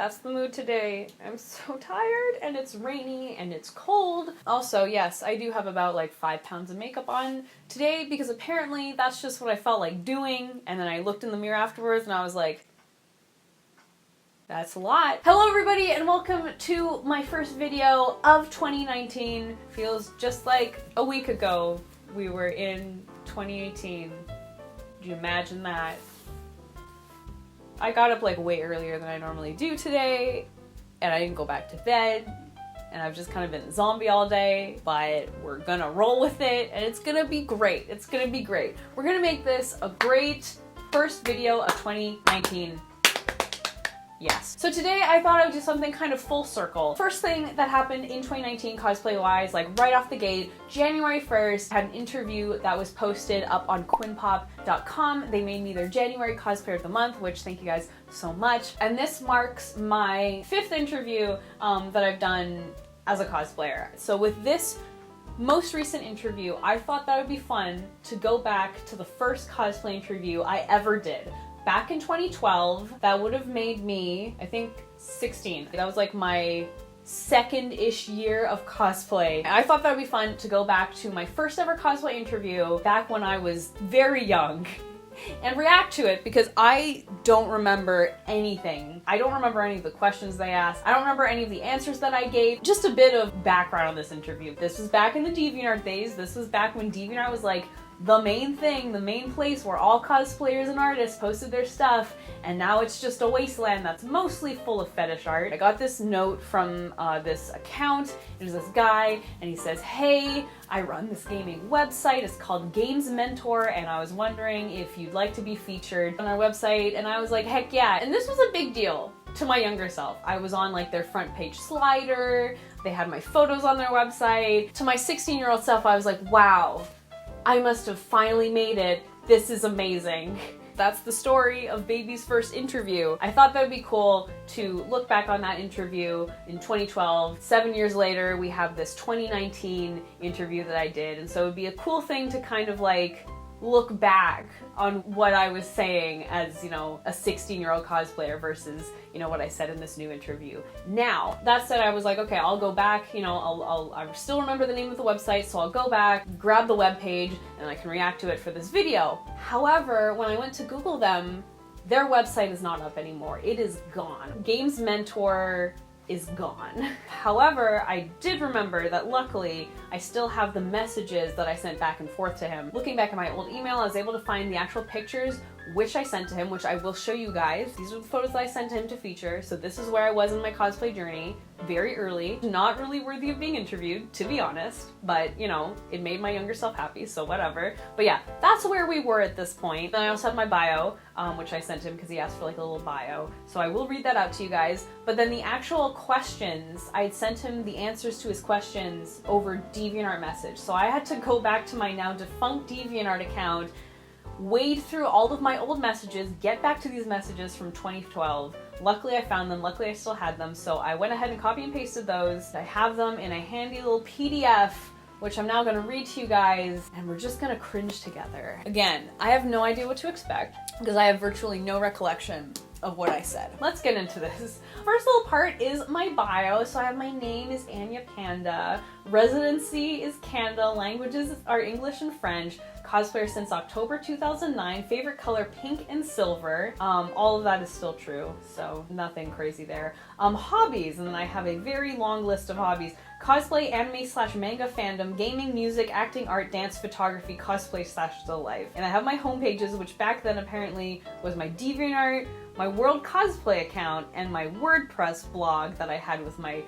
That's the mood today. I'm so tired and it's rainy and it's cold. Also, yes, I do have about like 5 pounds of makeup on today because apparently that's just what I felt like doing. And then I looked in the mirror afterwards and I was like, that's a lot. Hello everybody and welcome to my first video of 2019. Feels just like a week ago we were in 2018. Could you imagine that? I got up like way earlier than I normally do today, and I didn't go back to bed, and I've just kind of been zombie all day, but we're gonna roll with it, and it's gonna be great. It's gonna be great. We're gonna make this a great first video of 2019. Yes. So today I thought I would do something kind of full circle. First thing that happened in 2019 cosplay-wise, like right off the gate, January 1st, I had an interview that was posted up on quinpop.com. They made me their January cosplayer of the month, which thank you guys so much. And this marks my 5th interview that I've done as a cosplayer. So with this most recent interview, I thought that would be fun to go back to the first cosplay interview I ever did. Back in 2012, that would have made me, I think, 16. That was like my second-ish year of cosplay. I thought that would be fun to go back to my first ever cosplay interview back when I was very young and react to it because I don't remember anything. I don't remember any of the questions they asked. I don't remember any of the answers that I gave. Just a bit of background on this interview. This was back in the DeviantArt days. This was back when DeviantArt was like the main thing, the main place where all cosplayers and artists posted their stuff, and now it's just a wasteland that's mostly full of fetish art. I got this note from this account. There's this guy, and he says, hey, I run this gaming website. It's called Games Mentor, and I was wondering if you'd like to be featured on our website, and I was like, heck yeah. And this was a big deal to my younger self. I was on like their front page slider. They had my photos on their website. To my 16-year-old self, I was like, wow, I must have finally made it. This is amazing. That's the story of Baby's first interview. I thought that would be cool to look back on that interview in 2012. 7 years later, we have this 2019 interview that I did, and so it would be a cool thing to kind of like look back on what I was saying as, you know, a 16-year-old cosplayer versus, you know, what I said in this new interview. Now, that said, I was like, okay, I'll go back, you know, I still remember the name of the website, so I'll go back, grab the webpage, and I can react to it for this video. However, when I went to Google them, their website is not up anymore. It is gone. Games Mentor is gone. However, I did remember that luckily I still have the messages that I sent back and forth to him. Looking back at my old email, I was able to find the actual pictures which I sent to him, which I will show you guys. These are the photos that I sent to him to feature. So this is where I was in my cosplay journey, very early. Not really worthy of being interviewed, to be honest, but you know, it made my younger self happy, so whatever. But yeah, that's where we were at this point. Then I also have my bio, which I sent him because he asked for like a little bio. So I will read that out to you guys. But then the actual questions, I had sent him the answers to his questions over DeviantArt message. So I had to go back to my now defunct DeviantArt account, wade through all of my old messages, get back to these messages from 2012. Luckily I found them, luckily I still had them, so I went ahead and copy and pasted those. I have them in a handy little PDF, which I'm now gonna read to you guys, and we're just gonna cringe together. Again, I have no idea what to expect, because I have virtually no recollection of what I said. Let's get into this. First little part is my bio. So I have my name is AnyaPanda, residency is Canada, languages are English and French, cosplayer since October 2009, favorite color pink and silver. All of that is still true, so nothing crazy there. Hobbies, and then I have a very long list of hobbies. Cosplay, anime/manga fandom, gaming, music, acting, art, dance, photography, cosplay/still life. And I have my home pages, which back then apparently was my DeviantArt, my World Cosplay account, and my WordPress blog that I had with my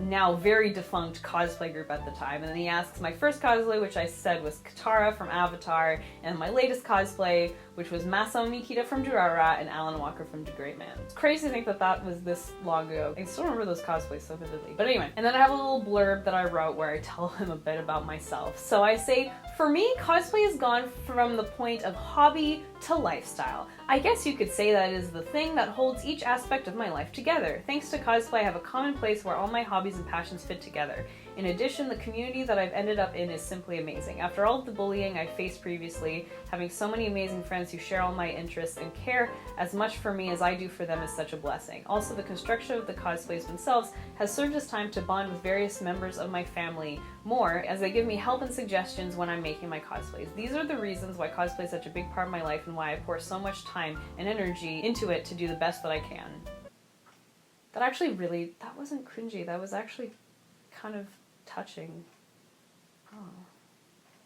now very defunct cosplay group at the time. And then he asks my first cosplay, which I said was Katara from Avatar, and my latest cosplay, which was Masao Mikita from Durara and Alan Walker from The Great Man. It's crazy to think that that was this long ago. I still remember those cosplays so vividly. But anyway, and then I have a little blurb that I wrote where I tell him a bit about myself. So I say, for me, cosplay has gone from the point of hobby to lifestyle. I guess you could say that is the thing that holds each aspect of my life together. Thanks to cosplay, I have a common place where all my hobbies and passions fit together. In addition, the community that I've ended up in is simply amazing. After all of the bullying I faced previously, having so many amazing friends who share all my interests and care as much for me as I do for them is such a blessing. Also, the construction of the cosplays themselves has served as time to bond with various members of my family more as they give me help and suggestions when I'm making my cosplays. These are the reasons why cosplay is such a big part of my life and why I pour so much time and energy into it to do the best that I can. That wasn't cringy, that was actually kind of touching. Oh.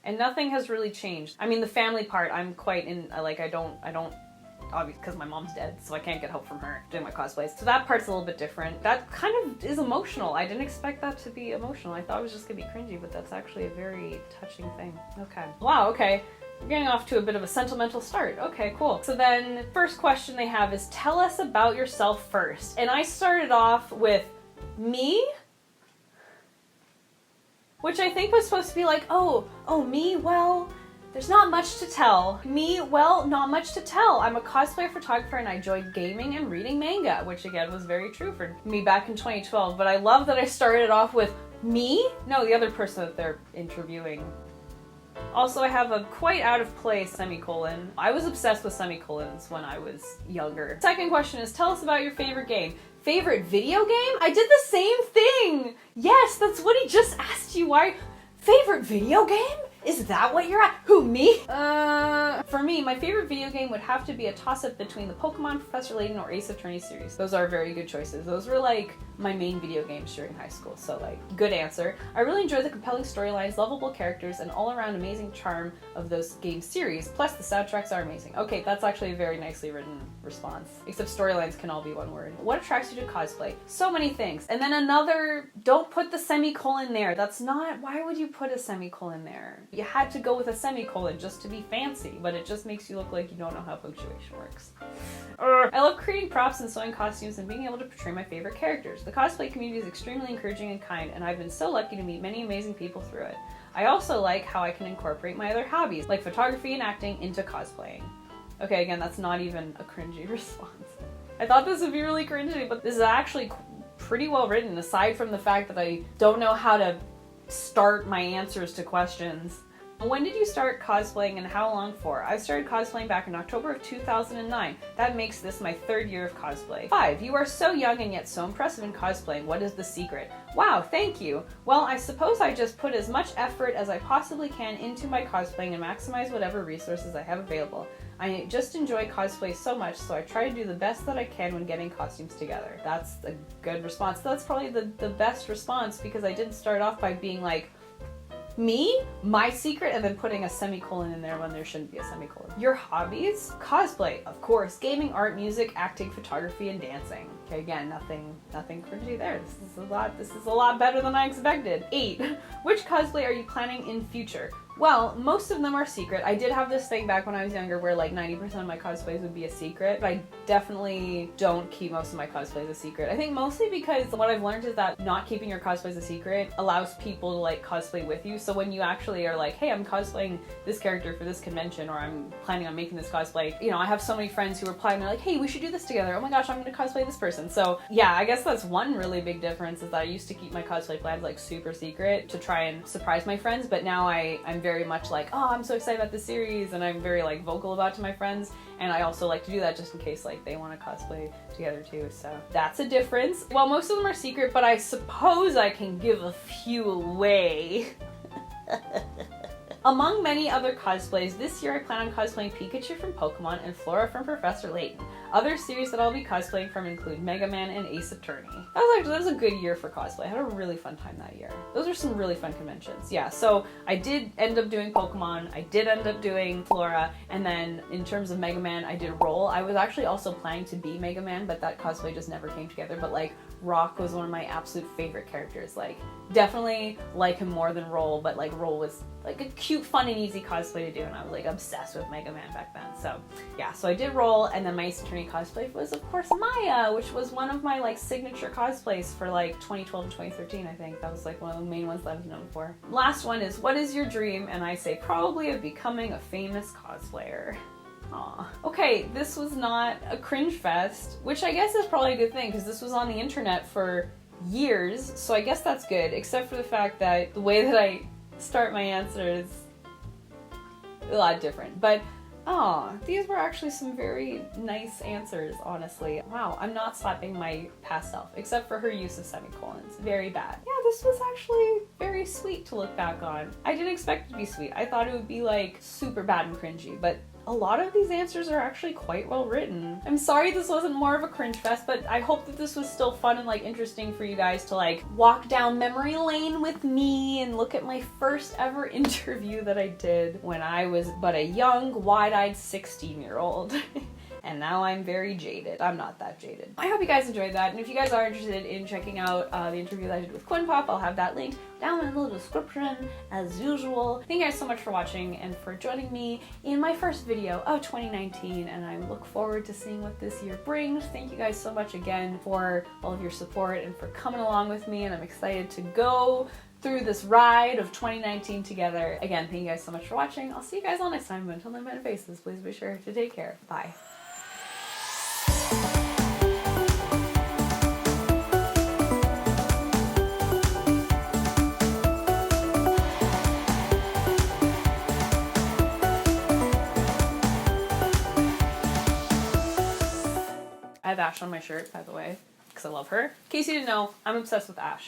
And nothing has really changed. I mean, the family part, I'm quite in, like, I don't, obviously, because my mom's dead, so I can't get help from her doing my cosplays. So that part's a little bit different. That kind of is emotional. I didn't expect that to be emotional. I thought it was just gonna be cringy, but that's actually a very touching thing. Okay. Wow, okay. We're getting off to a bit of a sentimental start. Okay, cool. So then, first question they have is, tell us about yourself first. And I started off with me? Which I think was supposed to be like, oh, me? Well, there's not much to tell. Me? Well, not much to tell. I'm a cosplayer photographer and I enjoyed gaming and reading manga, which again was very true for me back in 2012. But I love that I started off with me? No, the other person that they're interviewing. Also, I have a quite out of place semicolon. I was obsessed with semicolons when I was younger. Second question is, tell us about your favorite game. Favorite video game? I did the same thing! Yes, that's what he just asked you. Why? Favorite video game? Is that what you're at? Who, me? For me, my favorite video game would have to be a toss-up between the Pokemon, Professor Layton, or Ace Attorney series. Those are very good choices. Those were like my main video games during high school, so like, good answer. I really enjoy the compelling storylines, lovable characters, and all-around amazing charm of those game series, plus the soundtracks are amazing. Okay, that's actually a very nicely written response. Except storylines can all be one word. What attracts you to cosplay? So many things. And then another, don't put the semicolon there. That's not, why would you put a semicolon there? You had to go with a semicolon just to be fancy, but it just makes you look like you don't know how punctuation works. I love creating props and sewing costumes and being able to portray my favorite characters. The cosplay community is extremely encouraging and kind, and I've been so lucky to meet many amazing people through it. I also like how I can incorporate my other hobbies, like photography and acting, into cosplaying. Okay, again, that's not even a cringy response. I thought this would be really cringy, but this is actually pretty well written, aside from the fact that I don't know how to start my answers to questions. When did you start cosplaying and how long for? I started cosplaying back in October of 2009. That makes this my 3rd year of cosplay. 5. You are so young and yet so impressive in cosplaying. What is the secret? Wow, thank you. Well, I suppose I just put as much effort as I possibly can into my cosplaying and maximize whatever resources I have available. I just enjoy cosplay so much, so I try to do the best that I can when getting costumes together. That's a good response. That's probably the best response, because I didn't start off by being like, me, my secret, and then putting a semicolon in there when there shouldn't be a semicolon. Your hobbies? Cosplay, of course. Gaming, art, music, acting, photography, and dancing. Okay, again, nothing cringy there. This is a lot better than I expected. 8. Which cosplay are you planning in future? Well, most of them are secret. I did have this thing back when I was younger where like 90% of my cosplays would be a secret, but I definitely don't keep most of my cosplays a secret. I think mostly because what I've learned is that not keeping your cosplays a secret allows people to like cosplay with you. So when you actually are like, hey, I'm cosplaying this character for this convention, or I'm planning on making this cosplay, you know, I have so many friends who reply and they're like, hey, we should do this together. Oh my gosh, I'm gonna cosplay this person. So yeah, I guess that's one really big difference, is that I used to keep my cosplay plans like super secret to try and surprise my friends, but now I'm very much like, oh, I'm so excited about this series, and I'm very like vocal about it to my friends, and I also like to do that just in case like they want to cosplay together too, so that's a difference. Well, most of them are secret, but I suppose I can give a few away. Among many other cosplays, this year I plan on cosplaying Pikachu from Pokemon and Flora from Professor Layton. Other series that I'll be cosplaying from include Mega Man and Ace Attorney. That was a good year for cosplay. I had a really fun time that year. Those are some really fun conventions. Yeah, so I did end up doing Pokemon, I did end up doing Flora, and then in terms of Mega Man, I did Roll. I was actually also planning to be Mega Man, but that cosplay just never came together. But like, Rock was one of my absolute favorite characters. Like, definitely like him more than Roll, but like Roll was like a cute, fun, and easy cosplay to do, and I was like obsessed with Mega Man back then. So yeah, so I did Roll, and then my Ace Attorney cosplay was of course Maya, which was one of my like signature cosplays for like 2012 and 2013, I think. That was like one of the main ones that I was known for. Last one is, what is your dream? And I say probably of becoming a famous cosplayer. Aw. Okay, this was not a cringe fest, which I guess is probably a good thing, because this was on the internet for years, so I guess that's good, except for the fact that the way that I start my answers is a lot different. But these were actually some very nice answers, honestly. Wow, I'm not slapping my past self, except for her use of semicolons. Very bad. Yeah, this was actually very sweet to look back on. I didn't expect it to be sweet. I thought it would be like super bad and cringy, but a lot of these answers are actually quite well written. I'm sorry this wasn't more of a cringe fest, but I hope that this was still fun and like interesting for you guys to like walk down memory lane with me and look at my first ever interview that I did when I was but a young, wide-eyed 16-year-old. And now I'm very jaded. I'm not that jaded. I hope you guys enjoyed that, and if you guys are interested in checking out the interview that I did with Quinn Pop, I'll have that linked down in the description as usual. Thank you guys so much for watching and for joining me in my first video of 2019, and I look forward to seeing what this year brings. Thank you guys so much again for all of your support and for coming along with me, and I'm excited to go through this ride of 2019 together. Again, thank you guys so much for watching. I'll see you guys all next time, but until then, my faces, please be sure to take care. Bye. I have Ash on my shirt, by the way, because I love her. In case you didn't know, I'm obsessed with Ash.